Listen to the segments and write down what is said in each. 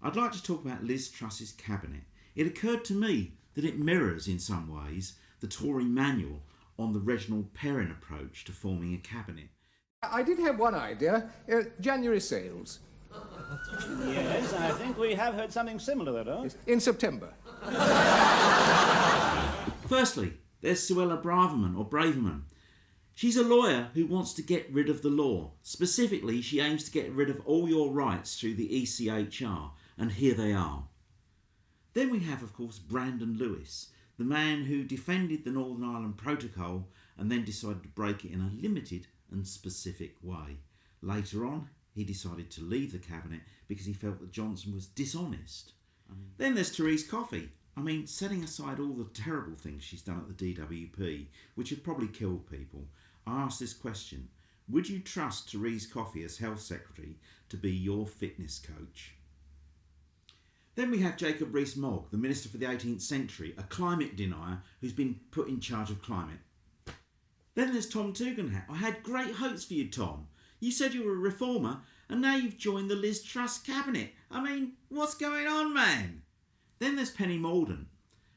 I'd like to talk about Liz Truss's cabinet. It occurred to me that it mirrors, in some ways, the Tory manual on the Reginald Perrin approach to forming a cabinet. I did have one idea, January sales. Yes, I think we have heard something similar, though. Yes, in September. Firstly, there's Suella Braverman, or Braverman. She's a lawyer who wants to get rid of the law. Specifically, she aims to get rid of all your rights through the ECHR, and here they are. Then we have, of course, Brandon Lewis, the man who defended the Northern Ireland Protocol and then decided to break it in a limited and specific way. Later on, he decided to leave the cabinet because he felt that Johnson was dishonest. Then there's Therese Coffey. Setting aside all the terrible things she's done at the DWP, which have probably killed people, I ask this question: would you trust Therese Coffey as Health Secretary to be your fitness coach? Then we have Jacob Rees-Mogg, the Minister for the 18th Century, a climate denier who's been put in charge of climate. Then there's Tom Tugendhat. I had great hopes for you, Tom. You said you were a reformer, and now you've joined the Liz Truss cabinet. What's going on, man? Then there's Penny Maldon,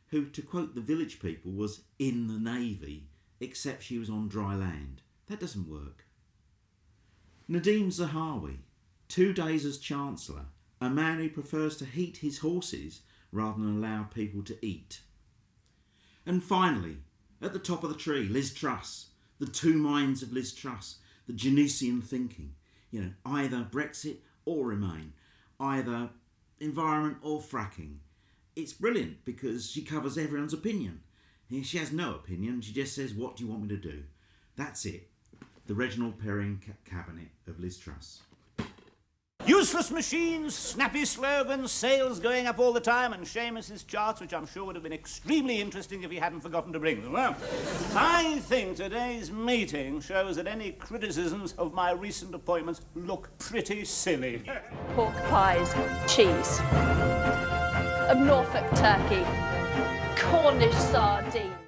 who, to quote the village people, was in the Navy, except she was on dry land. That doesn't work. Nadeem Zahawi, 2 days as Chancellor, a man who prefers to heat his horses rather than allow people to eat. And finally, at the top of the tree, Liz Truss, the two minds of Liz Truss, the Janussian thinking. Either Brexit or Remain, either environment or fracking. It's brilliant because she covers everyone's opinion. She has no opinion, she just says, what do you want me to do? That's it. The Reginald Perrin cabinet of Liz Truss. Useless machines, snappy slogans, sales going up all the time, and Seamus's charts, which I'm sure would have been extremely interesting if he hadn't forgotten to bring them. Well, I think today's meeting shows that any criticisms of my recent appointments look pretty silly. Pork pies, cheese, a Norfolk turkey, Cornish sardine.